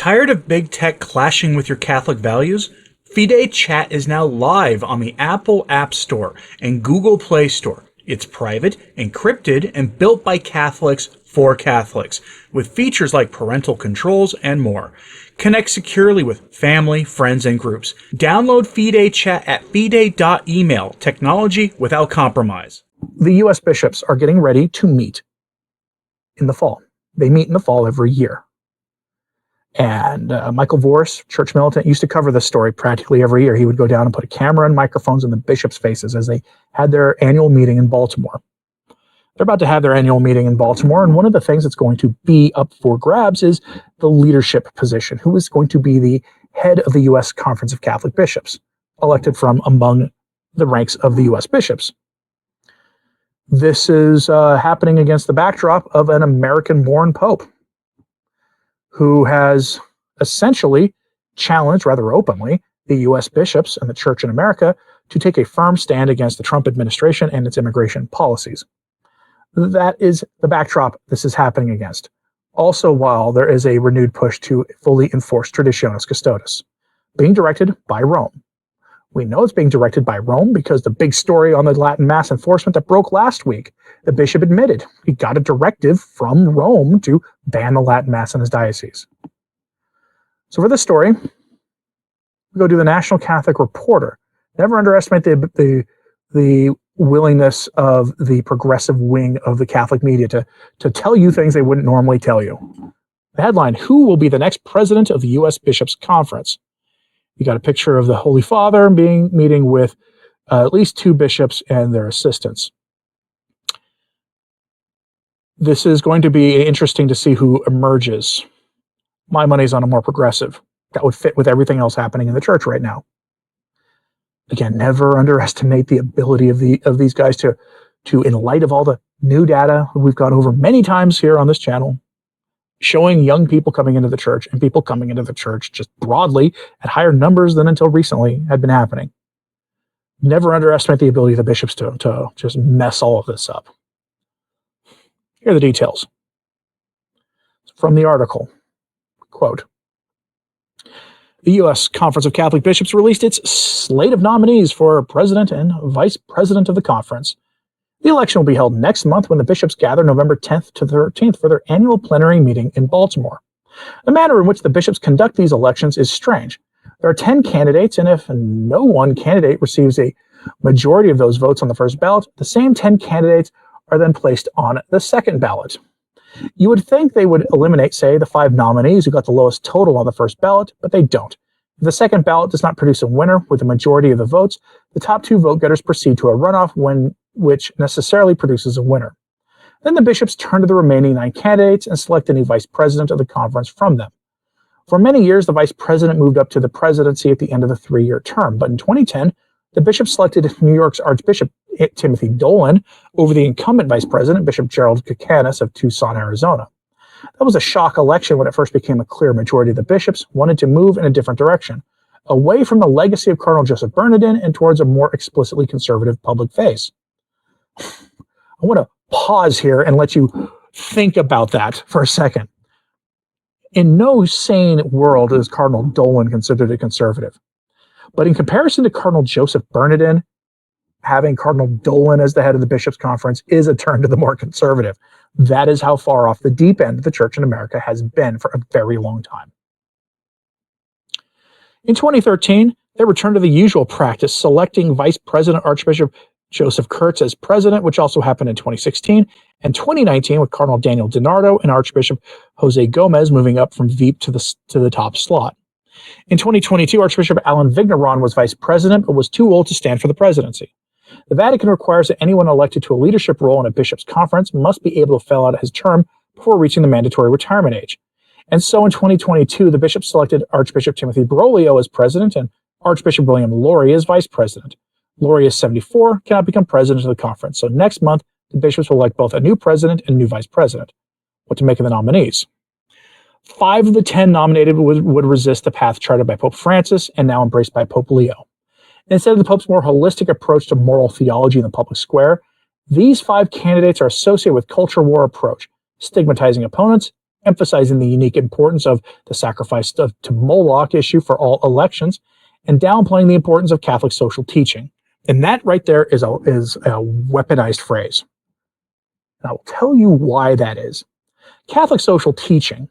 Tired of big tech clashing with your Catholic values? Fide Chat is now live on the Apple App Store and Google Play Store. It's private, encrypted, and built by Catholics for Catholics, with features like parental controls and more. Connect securely with family, friends, and groups. Download Fide Chat at fide.email. Technology without compromise. The U.S. bishops are getting ready to meet in the fall. They meet in the fall every year. And Michael Voris, church militant, used to cover this story practically every year. He would go down and put a camera and microphones in the bishops' faces as they had their annual meeting in Baltimore. They're about to have their annual meeting in Baltimore, and one of the things that's going to be up for grabs is the leadership position. Who is going to be the head of the U.S. Conference of Catholic Bishops, elected from among the ranks of the U.S. bishops? This is happening against the backdrop of an American-born pope who has essentially challenged, rather openly, the U.S. bishops and the church in America to take a firm stand against the Trump administration and its immigration policies. That is the backdrop this is happening against. Also, while there is a renewed push to fully enforce Traditionis Custodes, being directed by Rome. We know it's being directed by Rome because the big story on the Latin Mass enforcement that broke last week, the bishop admitted he got a directive from Rome to ban the Latin Mass in his diocese. So for this story, we go to the National Catholic Reporter. Never underestimate the willingness of the progressive wing of the Catholic media to tell you things they wouldn't normally tell you. The headline, who will be the next president of the U.S. Bishops' Conference? You got a picture of the Holy Father meeting with at least two bishops and their assistants. This is going to be interesting to see who emerges. My money's on a more progressive. That would fit with everything else happening in the church right now. Again, never underestimate the ability of these guys to, in light of all the new data we've gone over many times here on this channel, showing young people coming into the church and people coming into the church just broadly at higher numbers than until recently had been happening. Never underestimate the ability of the bishops to just mess all of this up. Here are the details. From the article, quote, the U.S. Conference of Catholic Bishops released its slate of nominees for president and vice president of the conference. The election will be held next month when the bishops gather November 10th to 13th for their annual plenary meeting in Baltimore. The manner in which the bishops conduct these elections is strange. There are 10 candidates, and if no one candidate receives a majority of those votes on the first ballot, the same 10 candidates are then placed on the second ballot. You would think they would eliminate, say, the 5 nominees who got the lowest total on the first ballot, but they don't. If the second ballot does not produce a winner with a majority of the votes, the top 2 vote-getters proceed to a runoff which necessarily produces a winner. Then the bishops turn to the remaining 9 candidates and select a new vice president of the conference from them. For many years, the vice president moved up to the presidency at the end of the 3-year term, but in 2010, the bishops selected New York's Archbishop Timothy Dolan over the incumbent vice president, Bishop Gerald Kakanis of Tucson, Arizona. That was a shock election when it first became a clear majority of the bishops wanted to move in a different direction, away from the legacy of Cardinal Joseph Bernardin and towards a more explicitly conservative public face. I want to pause here and let you think about that for a second. In no sane world is Cardinal Dolan considered a conservative. But in comparison to Cardinal Joseph Bernardin, having Cardinal Dolan as the head of the Bishops' Conference is a turn to the more conservative. That is how far off the deep end the church in America has been for a very long time. In 2013, they returned to the usual practice, selecting Vice President Archbishop Joseph Kurtz as president, which also happened in 2016, and 2019 with Cardinal Daniel DiNardo and Archbishop Jose Gomez moving up from Veep to the top slot. In 2022, Archbishop Alan Vigneron was vice president, but was too old to stand for the presidency. The Vatican requires that anyone elected to a leadership role in a bishop's conference must be able to fill out his term before reaching the mandatory retirement age. And so in 2022, the bishop selected Archbishop Timothy Broglio as president and Archbishop William Laurie as vice president. Laurie is 74, cannot become president of the conference. So next month, the bishops will elect both a new president and a new vice president. What to make of the nominees? 5 of the 10 nominated would resist the path charted by Pope Francis and now embraced by Pope Leo. Instead of the Pope's more holistic approach to moral theology in the public square, these 5 candidates are associated with culture war approach, stigmatizing opponents emphasizing the unique importance of the sacrifice to Moloch issue for all elections, and downplaying the importance of Catholic social teaching. And that right there is a weaponized phrase. And I will tell you why that is. Catholic social teaching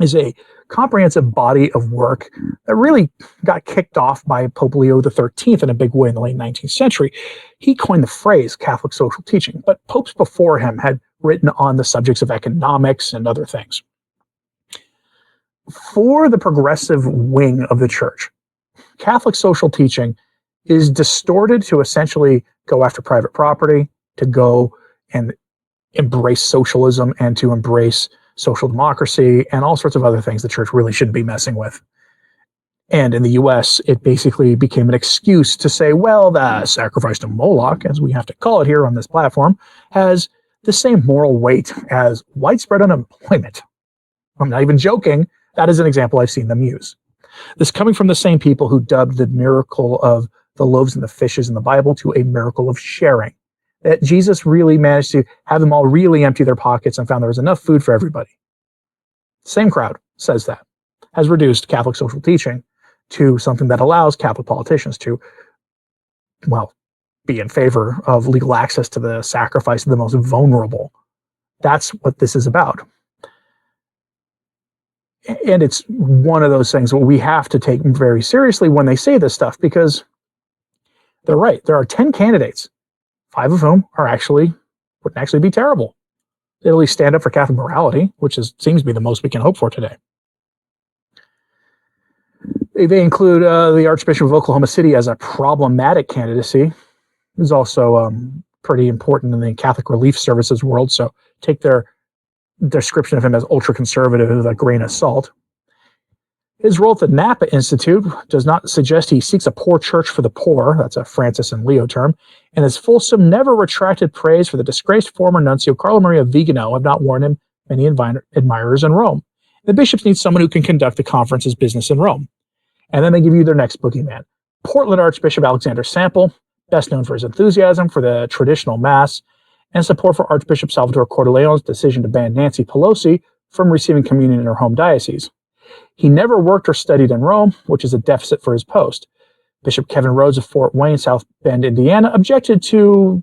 is a comprehensive body of work that really got kicked off by Pope Leo XIII in a big way in the late 19th century. He coined the phrase Catholic social teaching, but popes before him had written on the subjects of economics and other things. For the progressive wing of the church, Catholic social teaching is distorted to essentially go after private property, to go and embrace socialism, and to embrace social democracy, and all sorts of other things the church really shouldn't be messing with. And in the US, it basically became an excuse to say, well, the sacrifice to Moloch, as we have to call it here on this platform, has the same moral weight as widespread unemployment. I'm not even joking. That is an example I've seen them use. This coming from the same people who dubbed the miracle of the loaves and the fishes in the Bible to a miracle of sharing. That Jesus really managed to have them all really empty their pockets and found there was enough food for everybody. Same crowd says that, has reduced Catholic social teaching to something that allows Catholic politicians to, well, be in favor of legal access to the sacrifice of the most vulnerable. That's what this is about. And it's one of those things where we have to take very seriously when they say this stuff, because they're right. There are 10 candidates, 5 of whom wouldn't actually be terrible. They at least stand up for Catholic morality, which seems to be the most we can hope for today. They include the Archbishop of Oklahoma City as a problematic candidacy. He's also pretty important in the Catholic Relief Services world, so take their description of him as ultra-conservative with a grain of salt. His role at the Napa Institute does not suggest he seeks a poor church for the poor. That's a Francis and Leo term. And his fulsome, never retracted praise for the disgraced former nuncio Carlo Maria Vigano have not won him many admirers in Rome. The bishops need someone who can conduct the conference's business in Rome. And then they give you their next boogeyman. Portland Archbishop Alexander Sample, best known for his enthusiasm for the traditional Mass and support for Archbishop Salvatore Cordileone's decision to ban Nancy Pelosi from receiving communion in her home diocese. He never worked or studied in Rome, which is a deficit for his post. Bishop Kevin Rhodes of Fort Wayne, South Bend, Indiana, objected to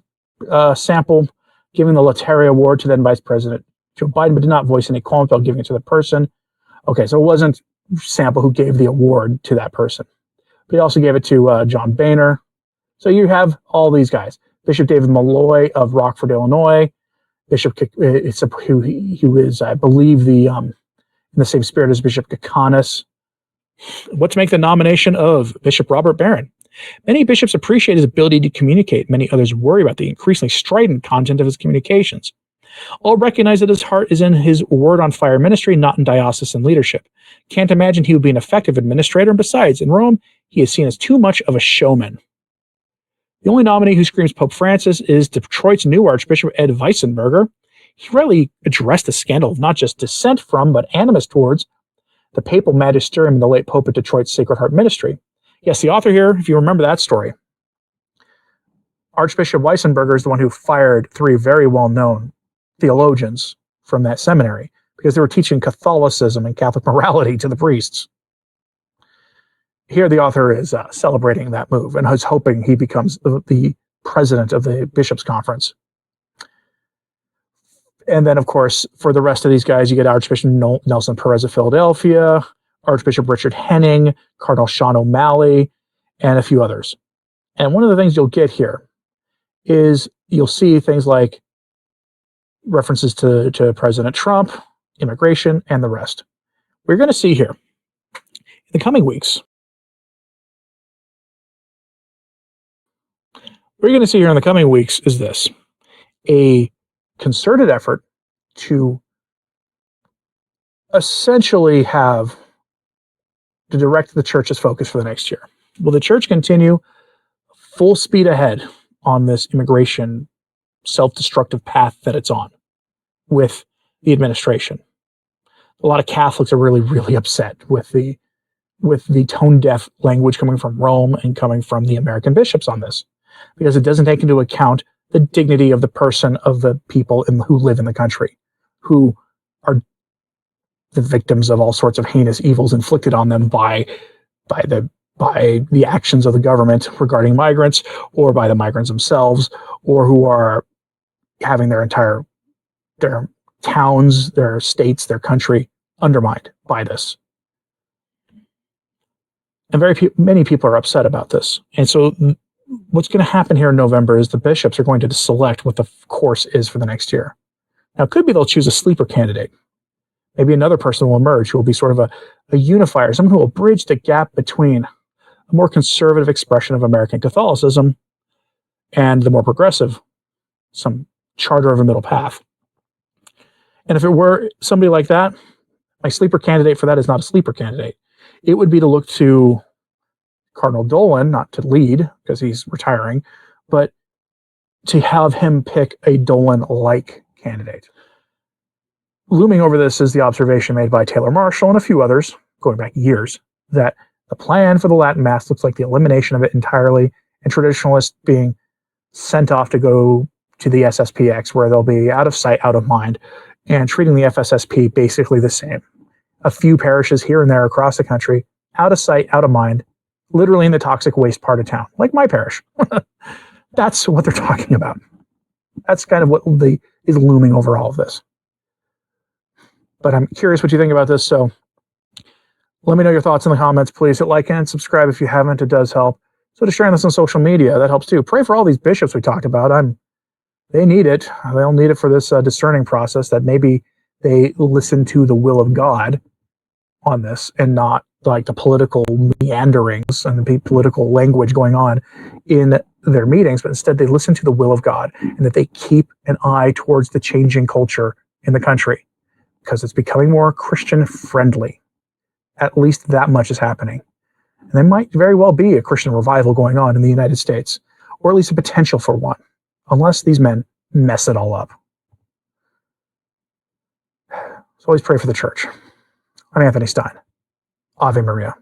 Sample giving the Laetare Award to then Vice President Joe Biden, but did not voice any qualms about giving it to the person. Okay, so it wasn't Sample who gave the award to that person. But he also gave it to John Boehner. So you have all these guys. Bishop David Malloy of Rockford, Illinois. Bishop who is, I believe, in the same spirit as Bishop Kakanis. What to make the nomination of Bishop Robert Barron? Many bishops appreciate his ability to communicate. Many others worry about the increasingly strident content of his communications. All recognize that his heart is in his word on fire ministry, not in diocesan leadership. Can't imagine he would be an effective administrator, and besides, in Rome, he is seen as too much of a showman. The only nominee who screams Pope Francis is Detroit's new Archbishop Ed Weissenberger. He rightly addressed the scandal of not just dissent from, but animus towards the papal magisterium in the late Pope at Detroit's Sacred Heart Ministry. Yes, the author here, if you remember that story, Archbishop Weissenberger is the one who fired 3 very well-known theologians from that seminary because they were teaching Catholicism and Catholic morality to the priests. Here the author is celebrating that move and is hoping he becomes the president of the Bishops' Conference. And then, of course, for the rest of these guys, you get Archbishop Nelson Perez of Philadelphia, Archbishop Richard Henning, Cardinal Sean O'Malley, and a few others. And one of the things you'll get here is you'll see things like references to President Trump, immigration, and the rest. We're going to see here in the coming weeks. What you're going to see here in the coming weeks is this: a concerted effort to essentially have to direct the church's focus for the next year. Will the church continue full speed ahead on this immigration self-destructive path that it's on with the administration? A lot of Catholics are really, really upset with the tone-deaf language coming from Rome and coming from the American bishops on this, because it doesn't take into account the dignity of the person, of the people who live in the country, who are the victims of all sorts of heinous evils inflicted on them by the actions of the government regarding migrants, or by the migrants themselves, or who are having their towns, their states, their country undermined by this. And many people are upset about this. And so what's going to happen here in November is the bishops are going to select what the course is for the next year. Now, it could be they'll choose a sleeper candidate. Maybe another person will emerge who will be sort of a unifier, someone who will bridge the gap between a more conservative expression of American Catholicism and the more progressive, some charter of a middle path. And if it were somebody like that, my sleeper candidate for that is not a sleeper candidate. It would be to look to Cardinal Dolan, not to lead because he's retiring, but to have him pick a Dolan-like candidate. Looming over this is the observation made by Taylor Marshall and a few others, going back years, that the plan for the Latin Mass looks like the elimination of it entirely, and traditionalists being sent off to go to the SSPX, where they'll be out of sight, out of mind, and treating the FSSP basically the same. A few parishes here and there across the country, out of sight, out of mind, literally in the toxic waste part of town, like my parish. That's what they're talking about. That's kind of what is looming over all of this. But I'm curious what you think about this, so let me know your thoughts in the comments. Please hit like and subscribe if you haven't. It does help. So to sharing this on social media, that helps too. Pray for all these bishops we talked about. They need it. They'll need it for this discerning process, that maybe they listen to the will of God on this and not like the political meanderings and the political language going on in their meetings, but instead they listen to the will of God, and that they keep an eye towards the changing culture in the country, because it's becoming more Christian friendly. At least that much is happening. And there might very well be a Christian revival going on in the United States, or at least a potential for one, unless these men mess it all up. So always pray for the church. I'm Anthony Stine. Ave Maria.